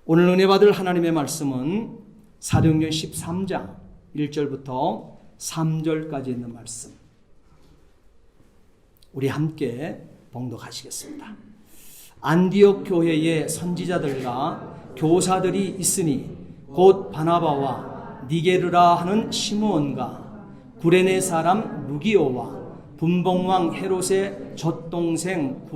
오늘 은혜 받을 하나님의 말씀은 사도행전 13장 1절부터 3절까지 있는 말씀. 우리 함께 봉독하시겠습니다. 안디옥 교회에 선지자들과 교사들이 있으니 곧 바나바와 니게르라 하는 시므온과 구레네 사람 루기오와 분봉왕 헤롯의 젖동생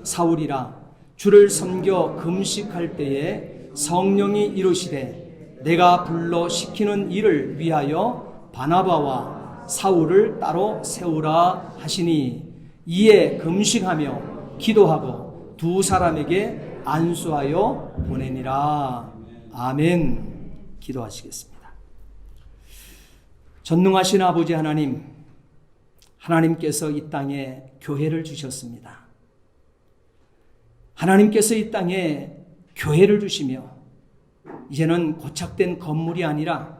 사울이라. 주를 섬겨 금식할 때에 성령이 이르시되 내가 불러 시키는 일을 위하여 바나바와 사울을 따로 세우라 하시니, 이에 금식하며 기도하고 두 사람에게 안수하여 보내니라. 아멘. 기도하시겠습니다. 전능하신 아버지 하나님, 하나님께서 이 땅에 교회를 주셨습니다. 하나님께서 이 땅에 교회를 주시며 이제는 고착된 건물이 아니라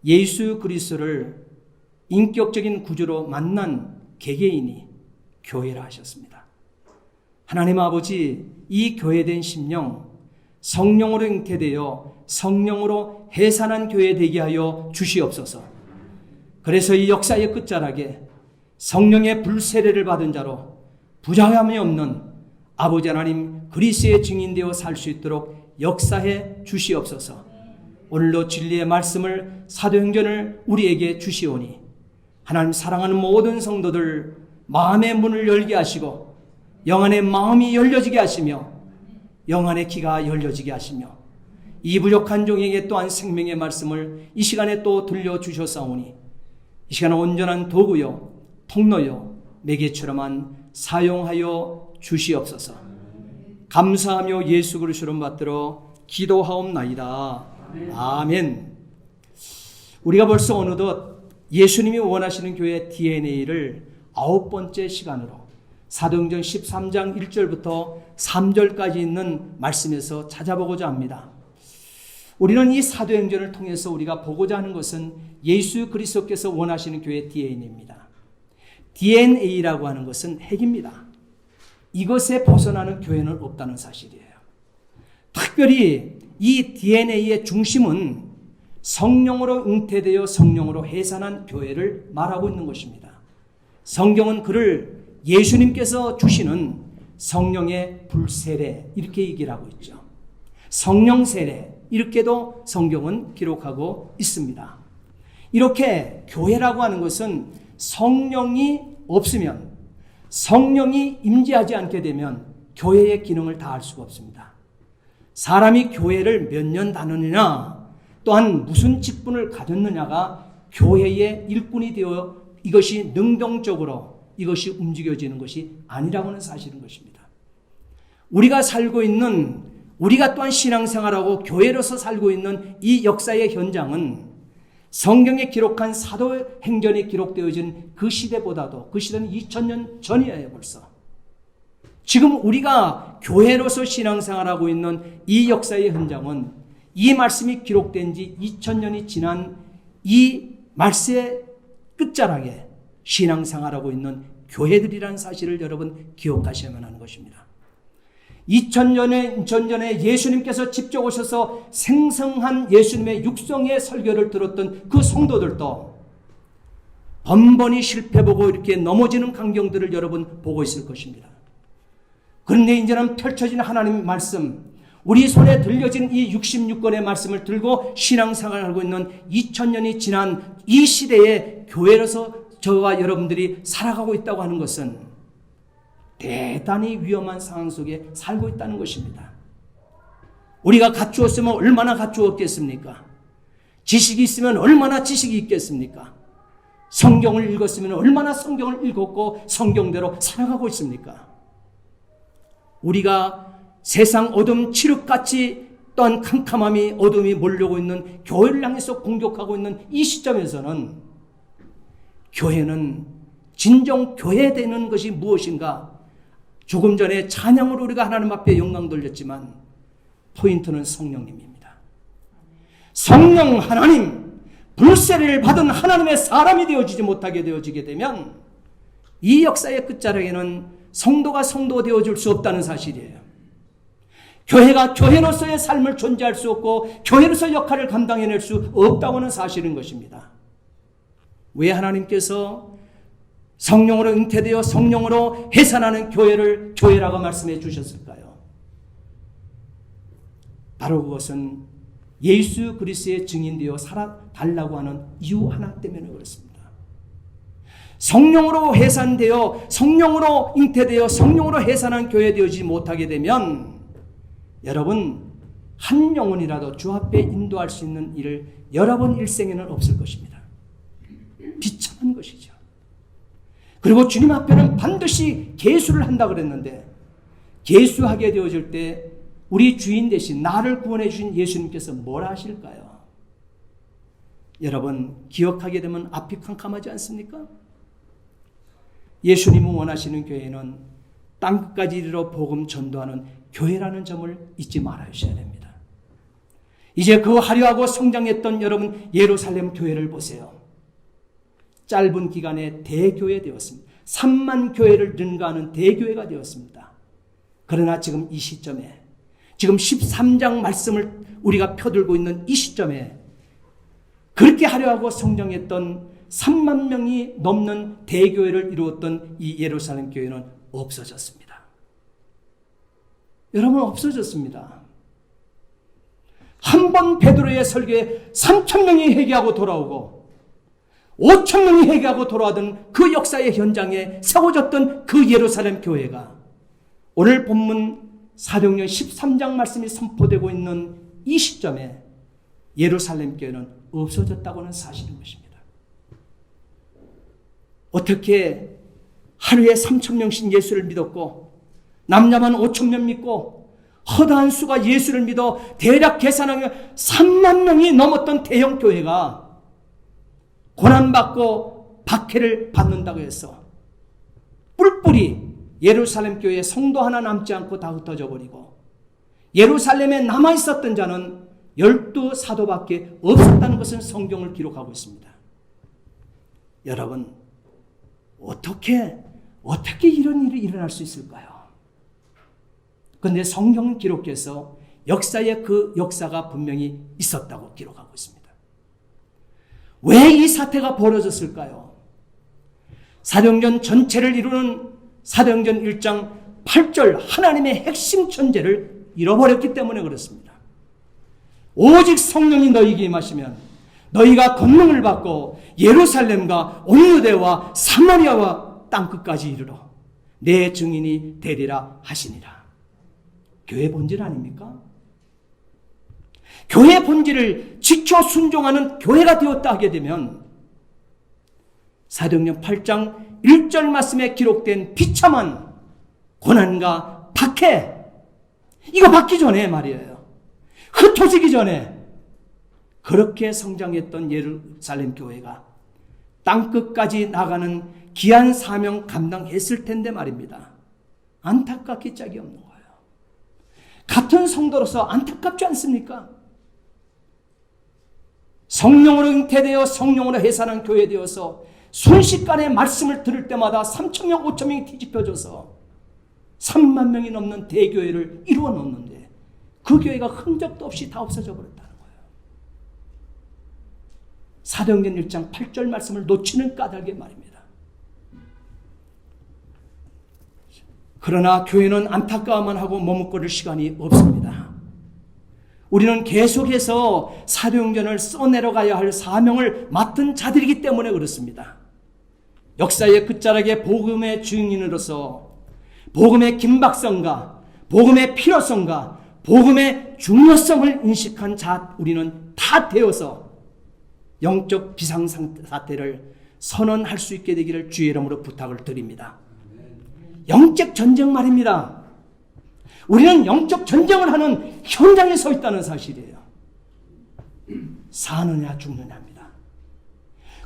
예수 그리스도를 인격적인 구주로 만난 개개인이 교회라 하셨습니다. 하나님 아버지, 이 교회된 심령 성령으로 잉태되어 성령으로 해산한 교회 되게 하여 주시옵소서. 그래서 이 역사의 끝자락에 성령의 불세례를 받은 자로 부정함이 없는 아버지 하나님 그리스도의 증인되어 살 수 있도록 역사해 주시옵소서. 오늘도 진리의 말씀을 사도행전을 우리에게 주시오니 하나님 사랑하는 모든 성도들 마음의 문을 열게 하시고 영안의 마음이 열려지게 하시며 영안의 귀가 열려지게 하시며 이 부족한 종에게 또한 생명의 말씀을 이 시간에 또 들려주셨사오니 이 시간은 온전한 도구요 통로요 매개처럼만 사용하여 주시옵소서. 감사하며 예수 그리스도를 받들어 기도하옵나이다. 아멘. 우리가 벌써 어느덧 예수님이 원하시는 교회의 DNA를 9번째 시간으로 사도행전 13장 1절부터 3절까지 있는 말씀에서 찾아보고자 합니다. 우리는 이 사도행전을 통해서 우리가 보고자 하는 것은 예수 그리스도께서 원하시는 교회의 DNA입니다. DNA라고 하는 것은 핵입니다. 이것에 벗어나는 교회는 없다는 사실이에요. 특별히 이 DNA의 중심은 성령으로 잉태되어 성령으로 해산한 교회를 말하고 있는 것입니다. 성경은 그를 예수님께서 주시는 성령의 불세례 이렇게 얘기를 하고 있죠. 성령 세례 이렇게도 성경은 기록하고 있습니다. 이렇게 교회라고 하는 것은 성령이 없으면, 성령이 임재하지 않게 되면 교회의 기능을 다할 수가 없습니다. 사람이 교회를 몇 년 다니느냐, 또한 무슨 직분을 가졌느냐가 교회의 일꾼이 되어 이것이 능동적으로 이것이 움직여지는 것이 아니라고 하는 사실인 것입니다. 우리가 살고 있는, 우리가 또한 신앙생활하고 교회로서 살고 있는 이 역사의 현장은 성경에 기록한 사도행전이 기록되어진 그 시대보다도, 그 시대는 2000년 전이에요 벌써. 지금 우리가 교회로서 신앙생활하고 있는 이 역사의 현장은 이 말씀이 기록된 지 2000년이 지난 이 말씀의 끝자락에 신앙생활하고 있는 교회들이라는 사실을 여러분 기억하셔야만 하는 것입니다. 2000년에 전에 예수님께서 직접 오셔서 생성한 예수님의 육성의 설교를 들었던 그 성도들도 번번이 실패보고 이렇게 넘어지는 광경들을 여러분 보고 있을 것입니다. 그런데 이제는 펼쳐진 하나님의 말씀, 우리 손에 들려진 이 66권의 말씀을 들고 신앙생활을 하고 있는 2000년이 지난 이 시대에 교회로서 저와 여러분들이 살아가고 있다고 하는 것은 대단히 위험한 상황 속에 살고 있다는 것입니다. 우리가 갖추었으면 얼마나 갖추었겠습니까? 지식이 있으면 얼마나 지식이 있겠습니까? 성경을 읽었으면 얼마나 성경을 읽었고 성경대로 살아가고 있습니까? 우리가 세상 어둠 칠흑같이 또한 캄캄함이 어둠이 몰려오고 있는 교회를 향해서 공격하고 있는 이 시점에서는 교회는 진정 교회되는 것이 무엇인가? 조금 전에 찬양으로 우리가 하나님 앞에 영광 돌렸지만 포인트는 성령님입니다. 성령 하나님, 불세례를 받은 하나님의 사람이 되어지지 못하게 되어지게 되면 이 역사의 끝자락에는 성도가 성도 되어줄 수 없다는 사실이에요. 교회가 교회로서의 삶을 존재할 수 없고 교회로서 역할을 감당해낼 수 없다고 하는 사실인 것입니다. 왜 하나님께서 성령으로 잉태되어 성령으로 해산하는 교회를 교회라고 말씀해 주셨을까요? 바로 그것은 예수 그리스도의 증인되어 살아달라고 하는 이유 하나 때문에 그렇습니다. 성령으로 해산되어 성령으로 잉태되어 성령으로 해산한 교회 되어지지 못하게 되면 여러분 한 영혼이라도 주 앞에 인도할 수 있는 일을 여러분 일생에는 없을 것입니다. 비참한 것이죠. 그리고 주님 앞에는 반드시 계수를 한다 그랬는데 계수하게 되어질 때 우리 주인 대신 나를 구원해 주신 예수님께서 뭘 하실까요? 여러분 기억하게 되면 앞이 캄캄하지 않습니까? 예수님이 원하시는 교회는 땅끝까지 이르러 복음 전도하는 교회라는 점을 잊지 말아주셔야 됩니다. 이제 그 화려하고 성장했던 여러분 예루살렘 교회를 보세요. 짧은 기간에 대교회 되었습니다. 3만 교회를 능가하는 대교회가 되었습니다. 그러나 지금 이 시점에 지금 13장 말씀을 우리가 펴들고 있는 이 시점에 그렇게 화려하고 성장했던 3만 명이 넘는 대교회를 이루었던 이 예루살렘 교회는 없어졌습니다. 여러분 없어졌습니다. 한 번 베드로의 설교에 3천 명이 회개하고 돌아오고 5천 명이 회개하고 돌아오던 그 역사의 현장에 세워졌던 그 예루살렘 교회가 오늘 본문 사도행전 13장 말씀이 선포되고 있는 이 시점에 예루살렘 교회는 없어졌다고 하는 사실인 것입니다. 어떻게 하루에 3천 명씩 예수를 믿었고 남자만 5천 명 믿고 허다한 수가 예수를 믿어 대략 계산하면 3만 명이 넘었던 대형 교회가 고난받고 박해를 받는다고 해서 뿔뿔이 예루살렘 교회에 성도 하나 남지 않고 다 흩어져 버리고 예루살렘에 남아있었던 자는 12사도밖에 없었다는 것은 성경을 기록하고 있습니다. 여러분 어떻게 이런 일이 일어날 수 있을까요? 그런데 성경은 기록해서 역사에 그 역사가 분명히 있었다고 기록하고 있습니다. 왜 이 사태가 벌어졌을까요? 사도행전 전체를 이루는 사도행전 1장 8절 하나님의 핵심 천재를 잃어버렸기 때문에 그렇습니다. 오직 성령이 너희에게 임하시면 너희가 권능을 받고 예루살렘과 온 유대와 사마리아와 땅끝까지 이르러 내 증인이 되리라 하시니라. 교회 본질 아닙니까? 교회 본질을 지켜 순종하는 교회가 되었다 하게 되면 사도행전 8장 1절 말씀에 기록된 비참한 고난과 박해, 이거 받기 전에 말이에요. 흩어지기 전에 그렇게 성장했던 예루살렘 교회가 땅끝까지 나가는 귀한 사명 감당했을 텐데 말입니다. 안타깝기 짝이 없는 거예요. 같은 성도로서 안타깝지 않습니까? 성령으로 잉태되어 성령으로 해산한 교회 되어서 순식간에 말씀을 들을 때마다 3,000명, 5,000명이 뒤집혀져서 3만 명이 넘는 대교회를 이루어 놓는데 그 교회가 흔적도 없이 다 없어져 버렸다는 거예요. 사도행전 1장 8절 말씀을 놓치는 까닭의 말입니다. 그러나 교회는 안타까워만 하고 머뭇거릴 시간이 없습니다. 우리는 계속해서 사도행전을 써내려가야 할 사명을 맡은 자들이기 때문에 그렇습니다. 역사의 끝자락에 복음의 증인으로서 복음의 긴박성과 복음의 필요성과 복음의 중요성을 인식한 자 우리는 다 되어서 영적 비상사태를 선언할 수 있게 되기를 주의 이름으로 부탁을 드립니다. 영적 전쟁 말입니다. 우리는 영적 전쟁을 하는 현장에 서 있다는 사실이에요. 사느냐 죽느냐입니다.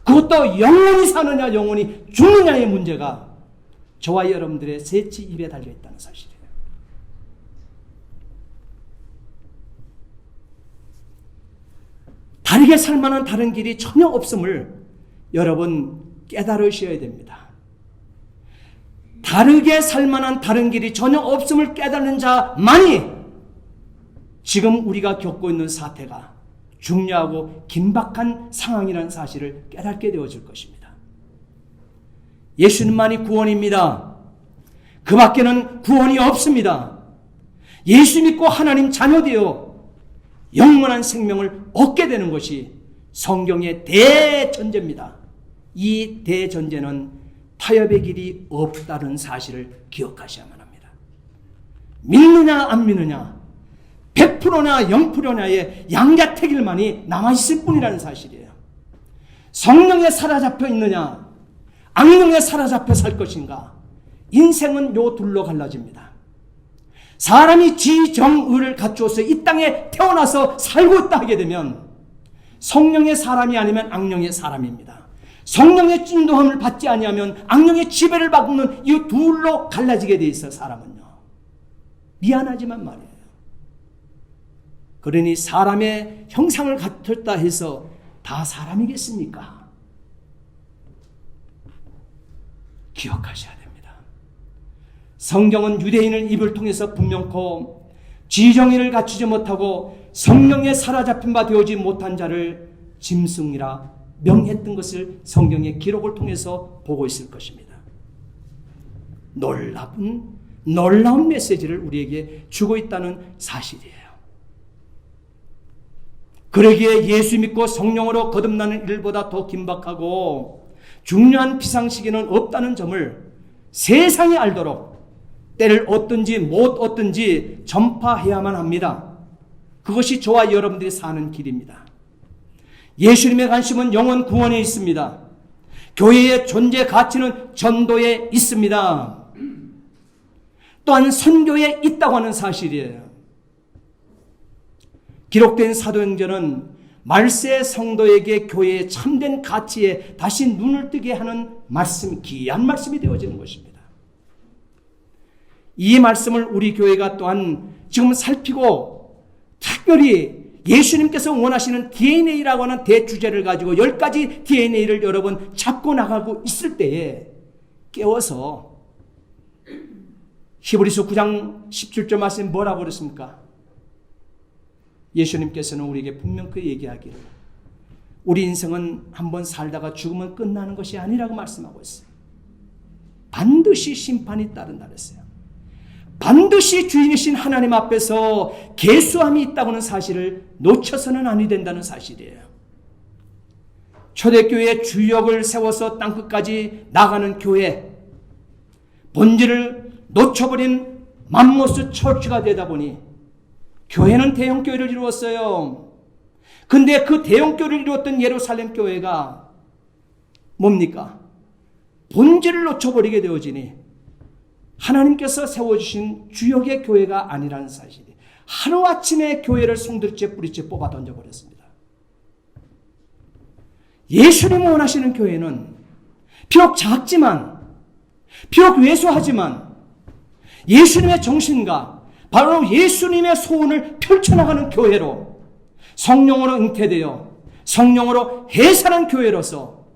그것도 영원히 사느냐 영원히 죽느냐의 문제가 저와 여러분들의 셋째 입에 달려있다는 사실이에요. 다르게 살 만한 다른 길이 전혀 없음을 여러분 깨달으셔야 됩니다. 다르게 살 만한 다른 길이 전혀 없음을 깨닫는 자만이 지금 우리가 겪고 있는 사태가 중요하고 긴박한 상황이라는 사실을 깨닫게 되어질 것입니다. 예수님만이 구원입니다. 그 밖에는 구원이 없습니다. 예수 믿고 하나님 자녀되어 영원한 생명을 얻게 되는 것이 성경의 대전제입니다. 이 대전제는 타협의 길이 없다는 사실을 기억하셔야만 합니다. 믿느냐 안 믿느냐, 100%냐 0%냐의 양자택일만이 남아있을 뿐이라는 사실이에요. 성령에 사로잡혀 있느냐, 악령에 사로잡혀 살 것인가, 인생은 요 둘로 갈라집니다. 사람이 지정의를 갖추어서 이 땅에 태어나서 살고 있다 하게 되면 성령의 사람이 아니면 악령의 사람입니다. 성령의 인도함을 받지 아니하면 악령의 지배를 받는 이 둘로 갈라지게 돼 있어. 사람은요, 미안하지만 말이에요. 그러니 사람의 형상을 갖췄다 해서 다 사람이겠습니까? 기억하셔야 됩니다. 성경은 유대인을 입을 통해서 분명코 지정의를 갖추지 못하고 성령에 사로잡힌 바 되어지 못한 자를 짐승이라 명했던 것을 성경의 기록을 통해서 보고 있을 것입니다. 놀라운 메시지를 우리에게 주고 있다는 사실이에요. 그러기에 예수 믿고 성령으로 거듭나는 일보다 더 긴박하고 중요한 비상시기는 없다는 점을 세상이 알도록 때를 얻든지 못 얻든지 전파해야만 합니다. 그것이 저와 여러분들이 사는 길입니다. 예수님의 관심은 영혼 구원에 있습니다. 교회의 존재 가치는 전도에 있습니다. 또한 선교에 있다고 하는 사실이에요. 기록된 사도행전은 말세 성도에게 교회의 참된 가치에 다시 눈을 뜨게 하는 말씀, 귀한 말씀이 되어지는 것입니다. 이 말씀을 우리 교회가 또한 지금 살피고 특별히 예수님께서 원하시는 DNA라고 하는 대주제를 가지고 10가지 DNA를 여러 번 잡고 나가고 있을 때에 깨워서 히브리서 9장 17절 말씀 뭐라고 그랬습니까? 예수님께서는 우리에게 분명히 얘기하기를 우리 인생은 한번 살다가 죽으면 끝나는 것이 아니라고 말씀하고 있어요. 반드시 심판이 따른다 그랬어요. 반드시 주인이신 하나님 앞에서 계수함이 있다고 하는 사실을 놓쳐서는 아니 된다는 사실이에요. 초대교회의 주역을 세워서 땅끝까지 나가는 교회, 본질을 놓쳐버린 맘모스 처치가 되다 보니 교회는 대형교회를 이루었어요. 근데 그 대형교회를 이루었던 예루살렘 교회가 뭡니까? 본질을 놓쳐버리게 되어지니 하나님께서 세워주신 주역의 교회가 아니라는 사실이 하루아침에 교회를 송두리째 뿌리째 뽑아 던져버렸습니다. 예수님이 원하시는 교회는 비록 작지만, 비록 왜소하지만 예수님의 정신과 바로 예수님의 소원을 펼쳐나가는 교회로, 성령으로 잉태되어 성령으로 해산한 교회로서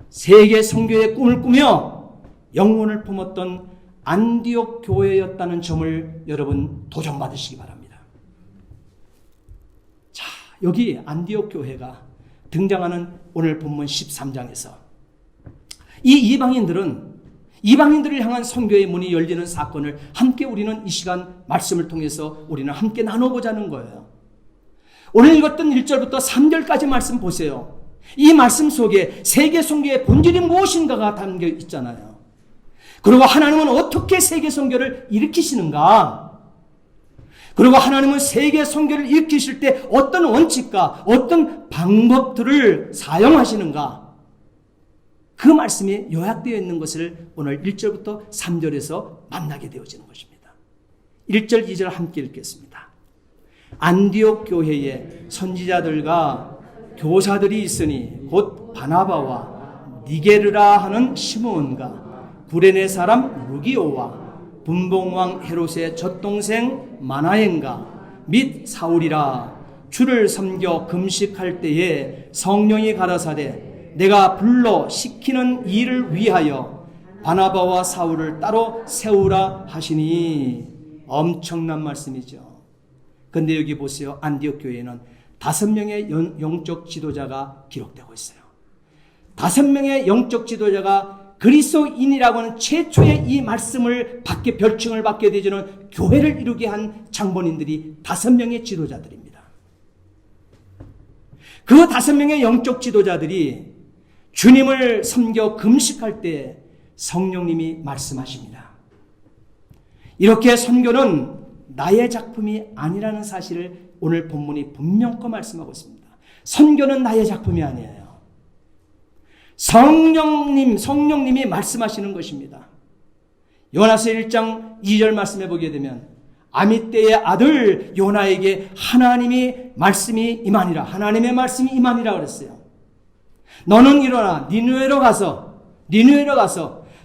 세계 선교의 꿈을 꾸며 영혼을 품었던 안디옥 교회였다는 점을 여러분 도전받으시기 바랍니다. 자, 여기 안디옥 교회가 등장하는 오늘 본문 13장에서 이 이방인들을 향한 선교의 문이 열리는 사건을 함께 우리는 이 시간 말씀을 통해서 우리는 함께 나눠보자는 거예요. 오늘 읽었던 1절부터 3절까지 말씀 보세요. 이 말씀 속에 세계 선교의 본질이 무엇인가가 담겨 있잖아요. 그리고 하나님은 어떻게 세계 선교를 일으키시는가? 그리고 하나님은 세계 선교를 일으키실 때 어떤 원칙과 어떤 방법들을 사용하시는가? 그 말씀이 요약되어 있는 것을 오늘 1절부터 3절에서 만나게 되어지는 것입니다. 1절, 2절 함께 읽겠습니다. 안디옥 교회에 선지자들과 교사들이 있으니 곧 바나바와 니게르라 하는 시므온과 구레네 사람 루기오와 분봉왕 헤롯의 젖동생 마나엔가 및 사울이라. 주를 섬겨 금식할 때에 성령이 가라사대 내가 불러 시키는 일을 위하여 바나바와 사울을 따로 세우라 하시니. 엄청난 말씀이죠. 근데 여기 보세요. 안디옥 교회에는 5명의 영적 지도자가 기록되고 있어요. 5명의 영적 지도자가 그리스도인이라고 하는 최초의 이 말씀을 받게, 별칭을 받게 되지는 교회를 이루게 한 장본인들이 5명의 지도자들입니다. 그 5명의 영적 지도자들이 주님을 섬겨 금식할 때 성령님이 말씀하십니다. 이렇게 선교는 나의 작품이 아니라는 사실을 오늘 본문이 분명히 말씀하고 있습니다. 선교는 나의 작품이 아니에요. 성령님이 말씀하시는 것입니다. 요나서 1장 2절 말씀해 보게 되면 아미떼의 아들 요나에게 하나님의 말씀이 임하니라. 하나님의 말씀이 임하니라 그랬어요. 너는 일어나 니느웨로 가서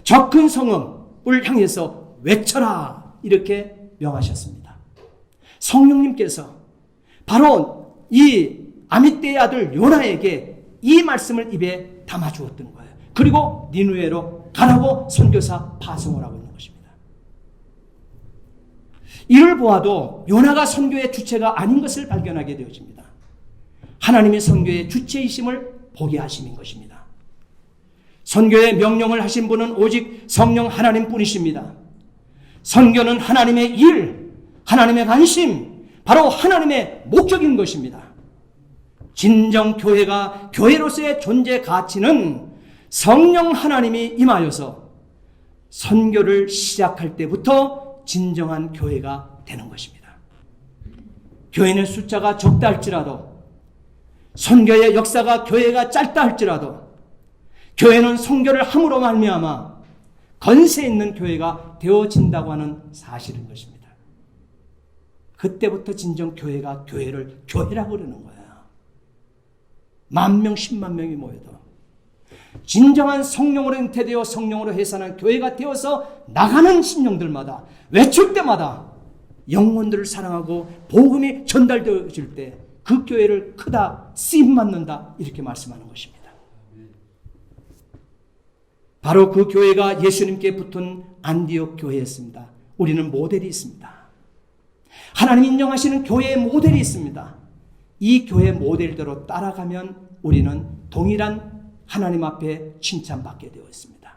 저 큰 성읍을 향해서 외쳐라. 이렇게 명하셨습니다. 성령님께서 바로 이 아미떼의 아들 요나에게 이 말씀을 입에 담아 주었던 거예요. 그리고 니느웨로 가라고 선교사 파송을 하고 있는 것입니다. 이를 보아도 요나가 선교의 주체가 아닌 것을 발견하게 되어집니다. 하나님의 선교의 주체이심을 보게 하심인 것입니다. 선교의 명령을 하신 분은 오직 성령 하나님뿐이십니다. 선교는 하나님의 일, 하나님의 관심, 바로 하나님의 목적인 것입니다. 진정 교회가 교회로서의 존재 가치는 성령 하나님이 임하여서 선교를 시작할 때부터 진정한 교회가 되는 것입니다. 교회는 숫자가 적다 할지라도, 선교의 역사가 교회가 짧다 할지라도 교회는 선교를 함으로 말미암아 건세 있는 교회가 되어진다고 하는 사실인 것입니다. 그때부터 진정 교회가 교회를 교회라고 그러는 거예요. 10,000명, 10만 명이 모여도 진정한 성령으로 잉태되어 성령으로 해산한 교회가 되어서 나가는 신령들마다 외출 때마다 영혼들을 사랑하고 복음이 전달되어질 때 그 교회를 크다, 쓰임받는다 이렇게 말씀하는 것입니다. 바로 그 교회가 예수님께 붙은 안디옥 교회였습니다. 우리는 모델이 있습니다. 하나님 인정하시는 교회의 모델이 있습니다. 이 교회 모델대로 따라가면 우리는 동일한 하나님 앞에 칭찬받게 되어 있습니다.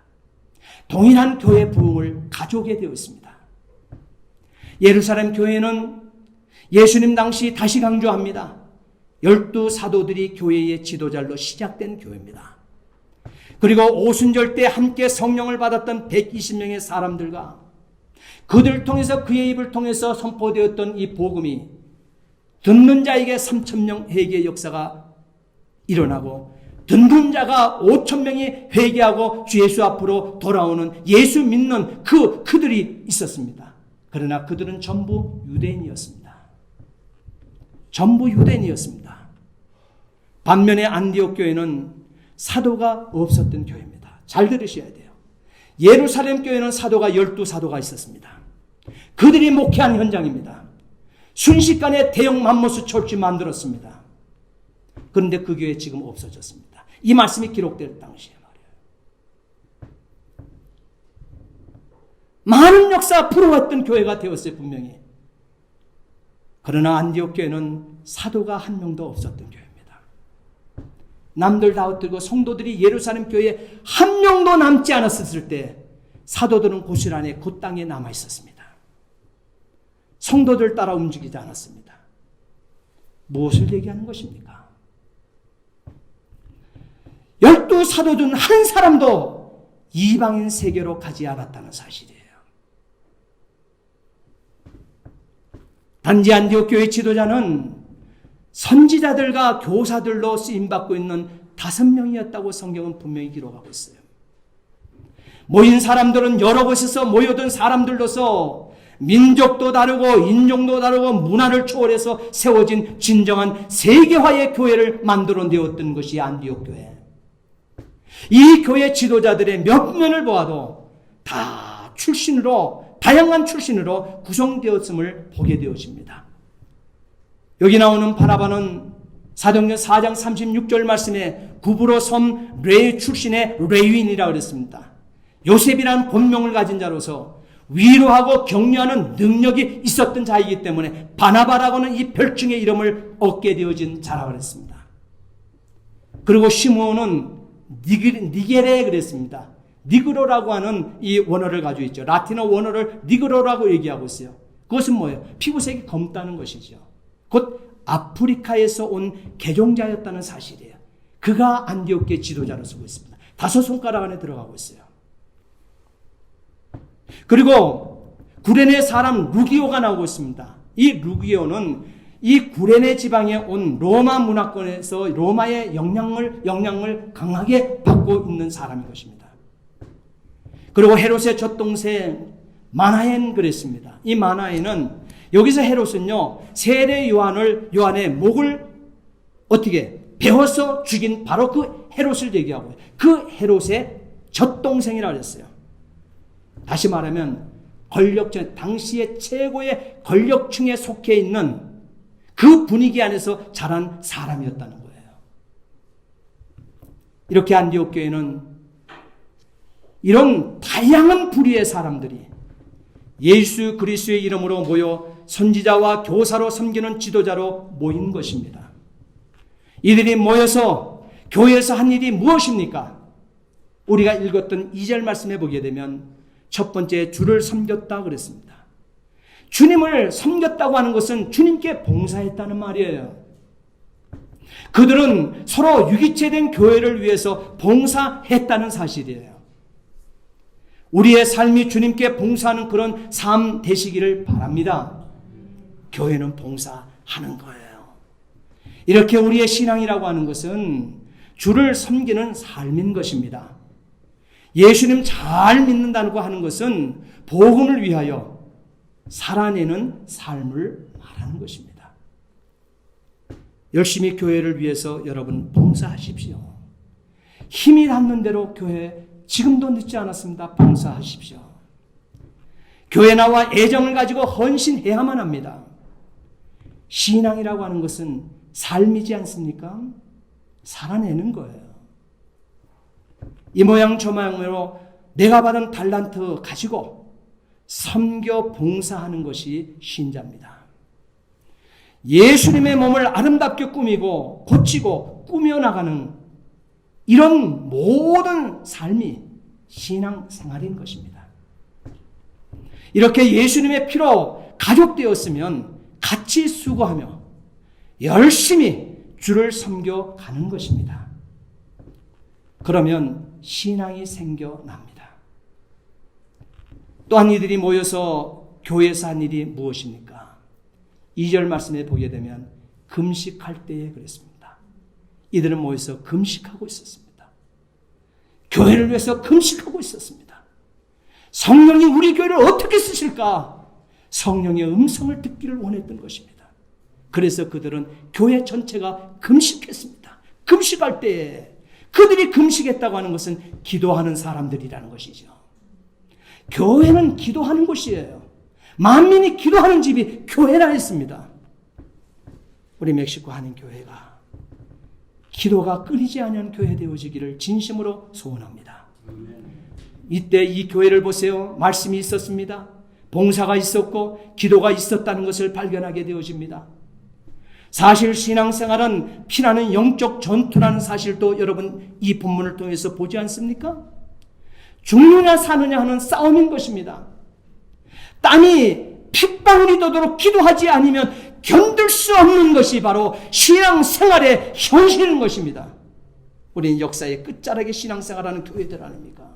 동일한 교회 부흥을 가져오게 되어 있습니다. 예루살렘 교회는 예수님 당시 다시 강조합니다. 12 사도들이 교회의 지도자로 시작된 교회입니다. 그리고 오순절 때 함께 성령을 받았던 120명의 사람들과 그들을 통해서 그의 입을 통해서 선포되었던 이 복음이 듣는 자에게 3,000명 회개의 역사가 일어나고 듣는 자가 5,000명이 회개하고 주 예수 앞으로 돌아오는 예수 믿는 그들이 있었습니다. 그러나 그들은 전부 유대인이었습니다. 전부 유대인이었습니다. 반면에 안디옥 교회는 사도가 없었던 교회입니다. 잘 들으셔야 돼요. 예루살렘 교회는 사도가 12 사도가 있었습니다. 그들이 목회한 현장입니다. 순식간에 대형 맘모스 철치 만들었습니다. 그런데 그 교회 지금 없어졌습니다. 이 말씀이 기록될 당시에 말이에요. 많은 역사 풀어왔던 교회가 되었어요. 분명히. 그러나 안디옥 교회는 사도가 한 명도 없었던 교회입니다. 남들 다 흩뜨고 성도들이 예루살렘 교회에 한 명도 남지 않았을 때 사도들은 고실 안에 그 땅에 남아 있었습니다. 성도들 따라 움직이지 않았습니다. 무엇을 얘기하는 것입니까? 12 사도 중 한 사람도 이방인 세계로 가지 않았다는 사실이에요. 단지 안디옥 교회 지도자는 선지자들과 교사들로 쓰임받고 있는 5명이었다고 성경은 분명히 기록하고 있어요. 모인 사람들은 여러 곳에서 모여든 사람들로서 민족도 다르고 인종도 다르고 문화를 초월해서 세워진 진정한 세계화의 교회를 만들어 내었던 것이 안디옥 교회. 이 교회 지도자들의 몇 면을 보아도 다 다양한 출신으로 구성되었음을 보게 되어집니다. 여기 나오는 바나바는 사도행전 4장 36절 말씀에 구브로 섬 레위 출신의 레위인이라고 그랬습니다. 요셉이라는 본명을 가진 자로서 위로하고 격려하는 능력이 있었던 자이기 때문에 바나바라고는 이 별칭의 이름을 얻게 되어진 자라고 했습니다. 그리고 시므온은 니게레 그랬습니다. 니그로라고 하는 이 원어를 가지고 있죠. 라틴어 원어를 니그로라고 얘기하고 있어요. 그것은 뭐예요? 피부색이 검다는 것이죠. 곧 아프리카에서 온 개종자였다는 사실이에요. 그가 안디옥의 지도자로 쓰고 있습니다. 5손가락 안에 들어가고 있어요. 그리고 구레네 사람 루기오가 나오고 있습니다. 이 루기오는 이 구레네 지방에 온 로마 문화권에서 로마의 영향을 강하게 받고 있는 사람인 것입니다. 그리고 헤롯의 젖동생 마나엔 그랬습니다. 이 마나엔은 여기서 헤롯은요 세례 요한의 목을 어떻게 베어서 죽인 바로 그 헤롯을 얘기하고요. 그 헤롯의 젖동생이라고 했어요. 다시 말하면 권력층, 당시의 최고의 권력층에 속해 있는 그 분위기 안에서 자란 사람이었다는 거예요. 이렇게 안디옥 교회는 이런 다양한 부류의 사람들이 예수 그리스도의 이름으로 모여 선지자와 교사로 섬기는 지도자로 모인 것입니다. 이들이 모여서 교회에서 한 일이 무엇입니까? 우리가 읽었던 2절 말씀에 보게 되면 첫 번째 주를 섬겼다 그랬습니다. 주님을 섬겼다고 하는 것은 주님께 봉사했다는 말이에요. 그들은 서로 유기체된 교회를 위해서 봉사했다는 사실이에요. 우리의 삶이 주님께 봉사하는 그런 삶 되시기를 바랍니다. 교회는 봉사하는 거예요. 이렇게 우리의 신앙이라고 하는 것은 주를 섬기는 삶인 것입니다. 예수님 잘 믿는다고 하는 것은 복음을 위하여 살아내는 삶을 말하는 것입니다. 열심히 교회를 위해서 여러분 봉사하십시오. 힘이 닿는 대로 교회 지금도 늦지 않았습니다. 봉사하십시오. 교회 나와 애정을 가지고 헌신해야만 합니다. 신앙이라고 하는 것은 삶이지 않습니까? 살아내는 거예요. 이 모양 저 모양으로 내가 받은 달란트 가지고 섬겨 봉사하는 것이 신자입니다. 예수님의 몸을 아름답게 꾸미고 고치고 꾸며나가는 이런 모든 삶이 신앙생활인 것입니다. 이렇게 예수님의 피로 가족되었으면 같이 수고하며 열심히 주를 섬겨가는 것입니다. 그러면 신앙이 생겨납니다. 또한 이들이 모여서 교회에서 한 일이 무엇입니까? 2절 말씀에 보게 되면 금식할 때에 그랬습니다. 이들은 모여서 금식하고 있었습니다. 교회를 위해서 금식하고 있었습니다. 성령이 우리 교회를 어떻게 쓰실까? 성령의 음성을 듣기를 원했던 것입니다. 그래서 그들은 교회 전체가 금식했습니다. 금식할 때에 그들이 금식했다고 하는 것은 기도하는 사람들이라는 것이죠. 교회는 기도하는 곳이에요. 만민이 기도하는 집이 교회라 했습니다. 우리 멕시코 한인교회가 기도가 끊이지 않는 교회 되어지기를 진심으로 소원합니다. 이때 이 교회를 보세요. 말씀이 있었습니다. 봉사가 있었고 기도가 있었다는 것을 발견하게 되어집니다. 사실 신앙생활은 피나는 영적 전투라는 사실도 여러분 이 본문을 통해서 보지 않습니까? 죽느냐 사느냐 하는 싸움인 것입니다. 땀이 핏방울이 도도록 기도하지 않으면 견딜 수 없는 것이 바로 신앙생활의 현실인 것입니다. 우리는 역사의 끝자락에 신앙생활하는 교회들 아닙니까?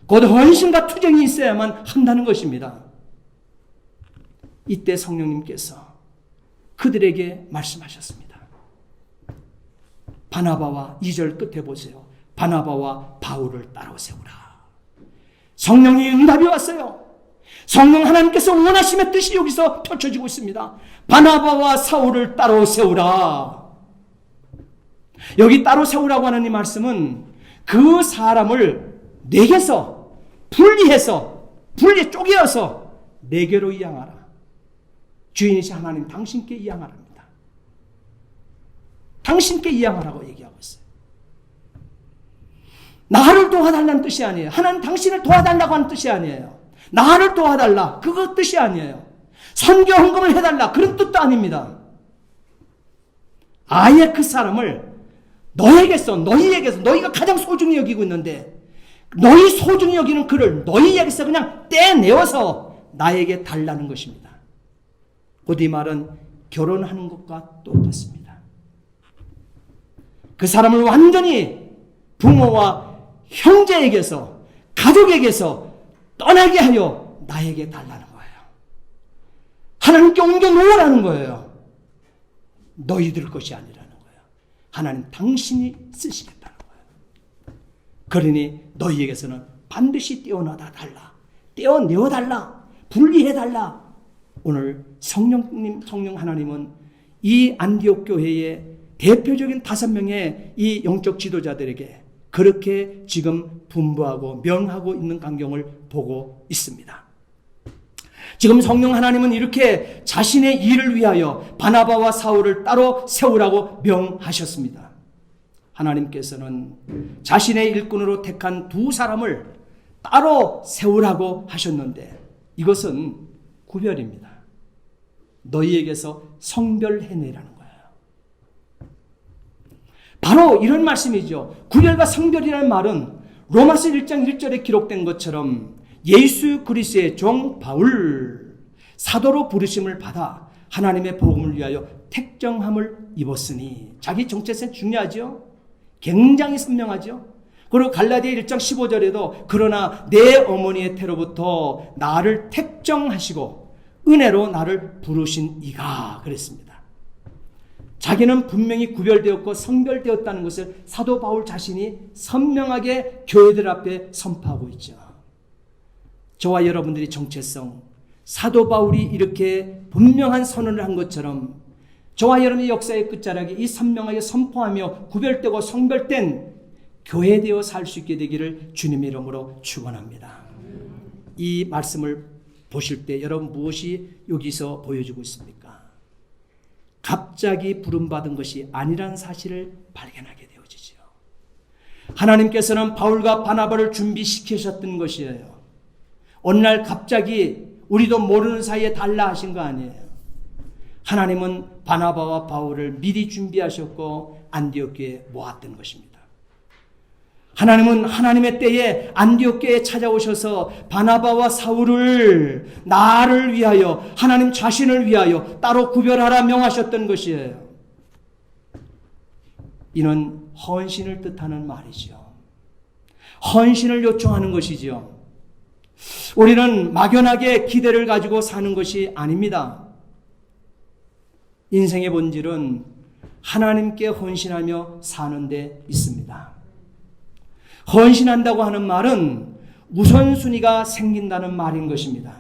곧 헌신과 투쟁이 있어야만 한다는 것입니다. 이때 성령님께서 그들에게 말씀하셨습니다. 바나바와 2절 끝에 보세요. 바나바와 바울을 따로 세우라. 성령의 응답이 왔어요. 성령 하나님께서 원하심의 뜻이 여기서 펼쳐지고 있습니다. 바나바와 사울을 따로 세우라. 여기 따로 세우라고 하는 이 말씀은 그 사람을 내게서 분리 쪼개어서 내게로 이양하라. 주인이신 하나님 당신께 이양하랍니다. 당신께 이양하라고 얘기하고 있어요. 나를 도와달라는 뜻이 아니에요. 하나님 당신을 도와달라고 하는 뜻이 아니에요. 나를 도와달라, 그거 뜻이 아니에요. 선교 헌금을 해달라, 그런 뜻도 아닙니다. 아예 그 사람을 너희에게서 너희가 가장 소중히 여기고 있는데 너희 소중히 여기는 그를 너희에게서 그냥 떼내어서 나에게 달라는 것입니다. 곧 이 말은 결혼하는 것과 똑같습니다. 그 사람을 완전히 부모와 형제에게서, 가족에게서 떠나게 하여 나에게 달라는 거예요. 하나님께 옮겨 놓으라는 거예요. 너희들 것이 아니라는 거예요. 하나님 당신이 쓰시겠다는 거예요. 그러니 너희에게서는 반드시 떼어내어 달라, 분리해 달라. 오늘 성령 하나님은 이 안디옥 교회의 대표적인 5명의 이 영적 지도자들에게 그렇게 지금 분부하고 명하고 있는 광경을 보고 있습니다. 지금 성령 하나님은 이렇게 자신의 일을 위하여 바나바와 사울을 따로 세우라고 명하셨습니다. 하나님께서는 자신의 일꾼으로 택한 2사람을 따로 세우라고 하셨는데 이것은 구별입니다. 너희에게서 성별해내라는 거예요. 바로 이런 말씀이죠. 구별과 성별이라는 말은 로마서 1장 1절에 기록된 것처럼 예수 그리스도의 종 바울 사도로 부르심을 받아 하나님의 복음을 위하여 택정함을 입었으니, 자기 정체성 중요하죠. 굉장히 선명하죠. 그리고 갈라디아 1장 15절에도 그러나 내 어머니의 태로부터 나를 택정하시고 은혜로 나를 부르신 이가 그랬습니다. 자기는 분명히 구별되었고 성별되었다는 것을 사도 바울 자신이 선명하게 교회들 앞에 선포하고 있죠. 저와 여러분들의 정체성, 사도 바울이 이렇게 분명한 선언을 한 것처럼 저와 여러분의 역사의 끝자락에 이 선명하게 선포하며 구별되고 성별된 교회 되어 살 수 있게 되기를 주님의 이름으로 축원합니다. 이 말씀을 보실 때 여러분 무엇이 여기서 보여주고 있습니까? 갑자기 부름받은 것이 아니라는 사실을 발견하게 되어지죠. 하나님께서는 바울과 바나바를 준비시키셨던 것이에요. 어느 날 갑자기 우리도 모르는 사이에 달라 하신 거 아니에요. 하나님은 바나바와 바울을 미리 준비하셨고 안디옥 교회에 모았던 것입니다. 하나님은 하나님의 때에 안디옥 교회에 찾아오셔서 바나바와 사울을 나를 위하여, 하나님 자신을 위하여 따로 구별하라 명하셨던 것이에요. 이는 헌신을 뜻하는 말이죠. 헌신을 요청하는 것이죠. 우리는 막연하게 기대를 가지고 사는 것이 아닙니다. 인생의 본질은 하나님께 헌신하며 사는 데 있습니다. 헌신한다고 하는 말은 우선순위가 생긴다는 말인 것입니다.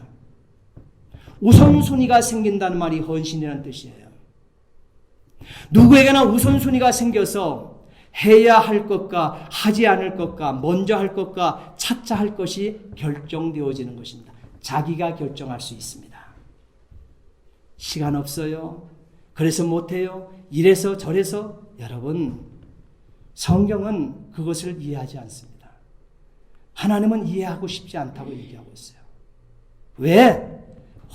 우선순위가 생긴다는 말이 헌신이라는 뜻이에요. 누구에게나 우선순위가 생겨서 해야 할 것과 하지 않을 것과 먼저 할 것과 차차 할 것이 결정되어지는 것입니다. 자기가 결정할 수 있습니다. 시간 없어요. 그래서 못해요. 이래서 저래서. 여러분, 성경은 그것을 이해하지 않습니다. 하나님은 이해하고 싶지 않다고 얘기하고 있어요. 왜?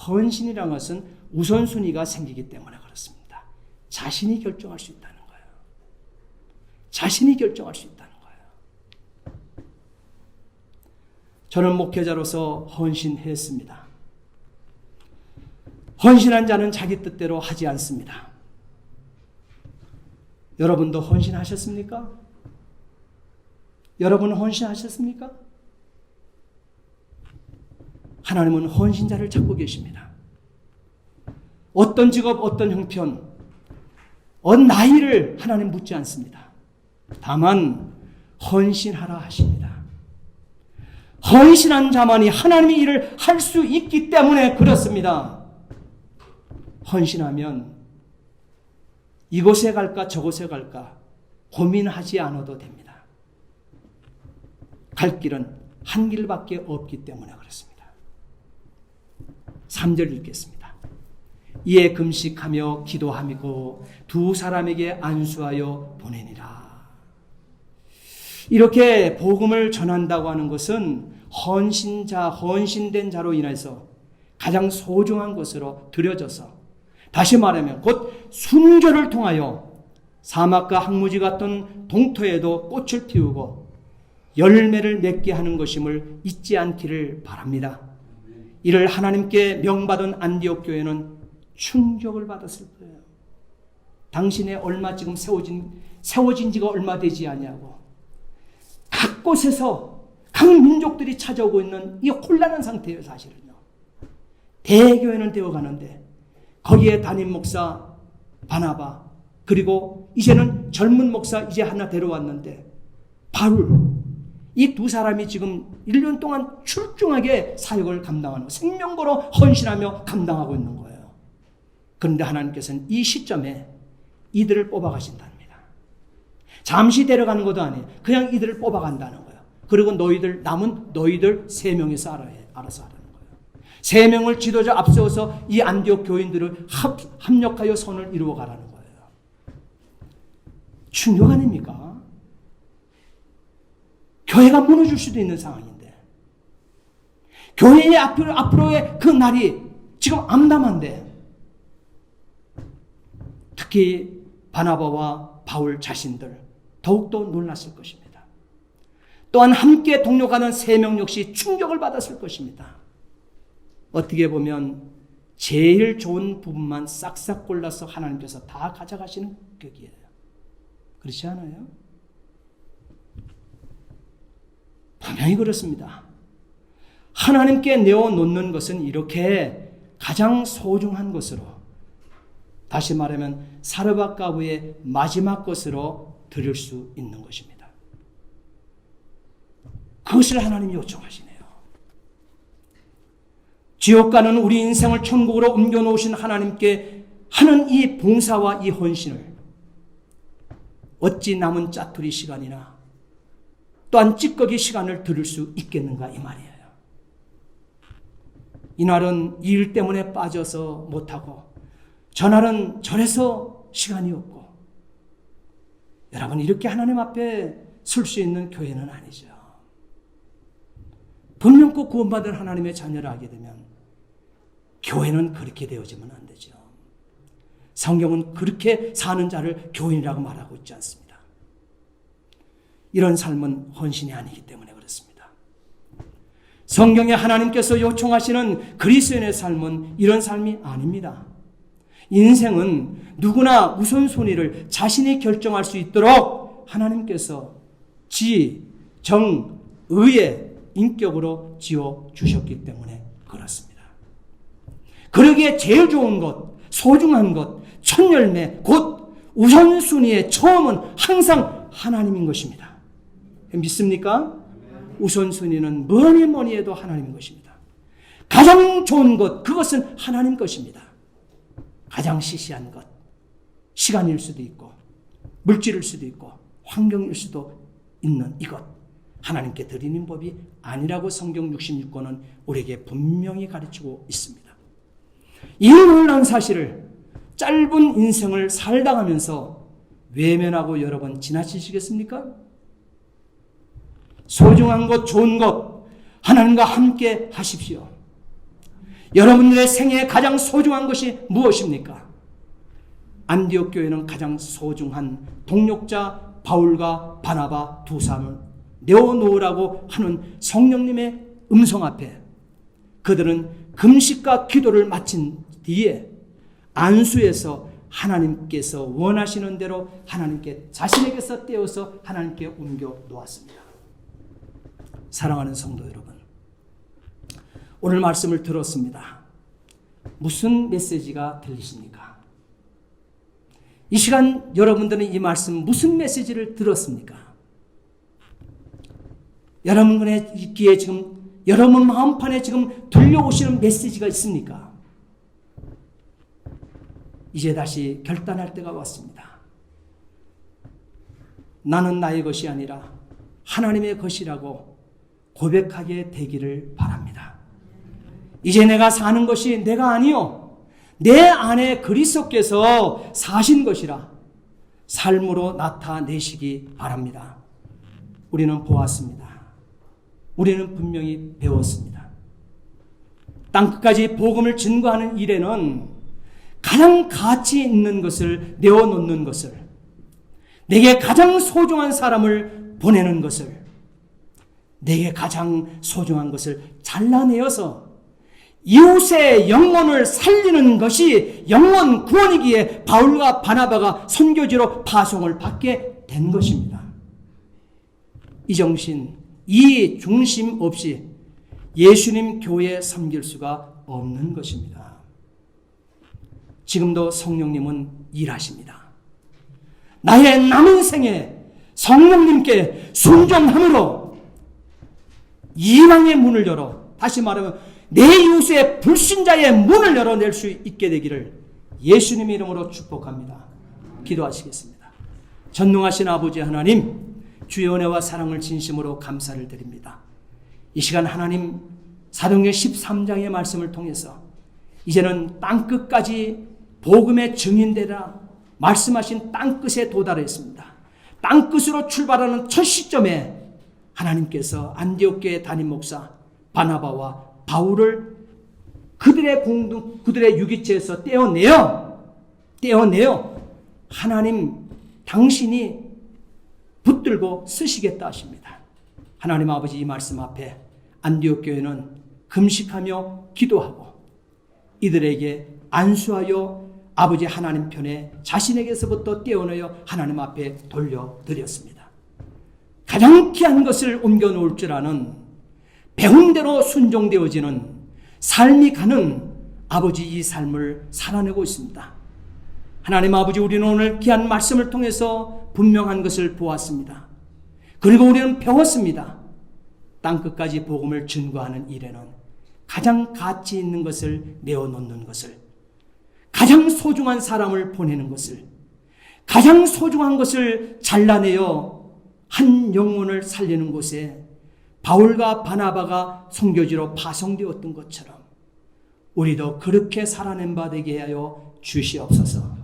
헌신이라는 것은 우선순위가 생기기 때문에 그렇습니다. 자신이 결정할 수 있다는 거예요. 자신이 결정할 수 있다는 거예요. 저는 목회자로서 헌신했습니다. 헌신한 자는 자기 뜻대로 하지 않습니다. 여러분도 헌신하셨습니까? 여러분은 헌신하셨습니까? 하나님은 헌신자를 찾고 계십니다. 어떤 직업, 어떤 형편, 어떤 나이를 하나님 묻지 않습니다. 다만 헌신하라 하십니다. 헌신한 자만이 하나님의 일을 할 수 있기 때문에 그렇습니다. 헌신하면 이곳에 갈까 저곳에 갈까 고민하지 않아도 됩니다. 갈 길은 한 길밖에 없기 때문에 그렇습니다. 3절 읽겠습니다. 이에 금식하며 기도하고 2 사람에게 안수하여 보내니라. 이렇게 복음을 전한다고 하는 것은 헌신자, 헌신된 자로 인해서 가장 소중한 것으로 드려져서, 다시 말하면 곧 순교를 통하여 사막과 항무지 같은 동토에도 꽃을 피우고 열매를 맺게 하는 것임을 잊지 않기를 바랍니다. 이를 하나님께 명받은 안디옥 교회는 충격을 받았을 거예요. 당신의 얼마 지금 세워진 지가 얼마 되지 않냐고. 각 곳에서 각 민족들이 찾아오고 있는 이 혼란한 상태예요, 사실은요. 대교회는 되어가는데 거기에 담임 목사 바나바, 그리고 이제는 젊은 목사 이제 하나 데려왔는데 바울, 이 두 사람이 지금 1년 동안 출중하게 사역을 감당하는, 생명거로 헌신하며 감당하고 있는 거예요. 그런데 하나님께서는 이 시점에 이들을 뽑아가신답니다. 잠시 데려가는 것도 아니에요. 그냥 이들을 뽑아간다는 거예요. 그리고 남은 너희들 3명이서 알아서 하라는 거예요. 3명을 지도자 앞세워서 이 안디옥 교인들을 합력하여 선을 이루어 가라는 거예요. 충격 아닙니까? 교회가 무너질 수도 있는 상황인데, 교회의 앞으로의 그 날이 지금 암담한데, 특히 바나바와 바울 자신들 더욱더 놀랐을 것입니다. 또한 함께 동력하는 3명 역시 충격을 받았을 것입니다. 어떻게 보면 제일 좋은 부분만 싹싹 골라서 하나님께서 다 가져가시는 격이에요. 그렇지 않아요? 분명히 그렇습니다. 하나님께 내어놓는 것은 이렇게 가장 소중한 것으로, 다시 말하면 사르밧가브의 마지막 것으로 드릴 수 있는 것입니다. 그것을 하나님이 요청하시네요. 지옥 가는 우리 인생을 천국으로 옮겨놓으신 하나님께 하는 이 봉사와 이 헌신을 어찌 남은 짜투리 시간이나 또한 찌꺼기 시간을 들을 수 있겠는가, 이 말이에요. 이날은 이 일 때문에 빠져서 못하고 저날은 저래서 시간이 없고, 여러분, 이렇게 하나님 앞에 설 수 있는 교회는 아니죠. 분명 꼭 구원받은 하나님의 자녀를 하게 되면 교회는 그렇게 되어지면 안 되죠. 성경은 그렇게 사는 자를 교인이라고 말하고 있지 않습니다. 이런 삶은 헌신이 아니기 때문에 그렇습니다. 성경에 하나님께서 요청하시는 그리스도인의 삶은 이런 삶이 아닙니다. 인생은 누구나 우선순위를 자신이 결정할 수 있도록 하나님께서 지, 정, 의의 인격으로 지어주셨기 때문에 그렇습니다. 그러기에 제일 좋은 것, 소중한 것, 첫 열매, 곧 우선순위의 처음은 항상 하나님인 것입니다. 믿습니까? 우선순위는 뭐니 해도 하나님인 것입니다. 가장 좋은 것, 그것은 하나님 것입니다. 가장 시시한 것, 시간일 수도 있고 물질일 수도 있고 환경일 수도 있는 이것, 하나님께 드리는 법이 아니라고 성경 66권은 우리에게 분명히 가르치고 있습니다. 이 놀라운 사실을 짧은 인생을 살다 가면서 외면하고 여러 번 지나치시겠습니까? 소중한 것, 좋은 것, 하나님과 함께 하십시오. 여러분들의 생애에 가장 소중한 것이 무엇입니까? 안디옥 교회는 가장 소중한 동력자 바울과 바나바 두 사람을 내어놓으라고 하는 성령님의 음성 앞에 그들은 금식과 기도를 마친 뒤에 안수에서 하나님께서 원하시는 대로 하나님께 자신에게서 떼어서 하나님께 옮겨 놓았습니다. 사랑하는 성도 여러분, 오늘 말씀을 들었습니다. 무슨 메시지가 들리십니까? 이 시간 여러분들은 이 말씀 무슨 메시지를 들었습니까? 여러분의 귀에 지금, 여러분 마음판에 지금 들려오시는 메시지가 있습니까? 이제 다시 결단할 때가 왔습니다. 나는 나의 것이 아니라 하나님의 것이라고 고백하게 되기를 바랍니다. 이제 내가 사는 것이 내가 아니요 내 안에 그리스도께서 사신 것이라 삶으로 나타내시기 바랍니다. 우리는 보았습니다. 우리는 분명히 배웠습니다. 땅끝까지 복음을 증거하는 일에는 가장 가치 있는 것을 내어놓는 것을, 내게 가장 소중한 사람을 보내는 것을, 내게 가장 소중한 것을 잘라내어서 이웃의 영혼을 살리는 것이 영혼 구원이기에 바울과 바나바가 선교지로 파송을 받게 된 것입니다. 이 정신, 이 중심 없이 예수님 교회 섬길 수가 없는 것입니다. 지금도 성령님은 일하십니다. 나의 남은 생에 성령님께 순종함으로 이방의 문을 열어, 다시 말하면 내 이웃의 불신자의 문을 열어낼 수 있게 되기를 예수님의 이름으로 축복합니다. 기도하시겠습니다. 전능하신 아버지 하나님, 주의 은혜와 사랑을 진심으로 감사를 드립니다. 이 시간 하나님, 사도행전 13장의 말씀을 통해서 이제는 땅끝까지 복음의 증인되라 말씀하신 땅끝에 도달했습니다. 땅끝으로 출발하는 첫 시점에 하나님께서 안디옥교회 담임 목사 바나바와 바울을 그들의 유기체에서 떼어내어 하나님 당신이 붙들고 쓰시겠다 하십니다. 하나님 아버지, 이 말씀 앞에 안디옥 교회는 금식하며 기도하고 이들에게 안수하여 아버지 하나님 편에 자신에게서부터 떼어내어 하나님 앞에 돌려드렸습니다. 가장 귀한 것을 옮겨놓을 줄 아는, 배운 대로 순종되어지는 삶이 가는 아버지, 이 삶을 살아내고 있습니다. 하나님 아버지, 우리는 오늘 귀한 말씀을 통해서 분명한 것을 보았습니다. 그리고 우리는 배웠습니다. 땅끝까지 복음을 증거하는 일에는 가장 가치 있는 것을 내어놓는 것을, 가장 소중한 사람을 보내는 것을, 가장 소중한 것을 잘라내어 한 영혼을 살리는 곳에 바울과 바나바가 선교지로 파송되었던 것처럼 우리도 그렇게 살아낸 바 되게 하여 주시옵소서.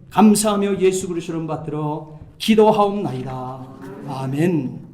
감사하며 예수 그리스도를 받들어 기도하옵나이다. 아멘.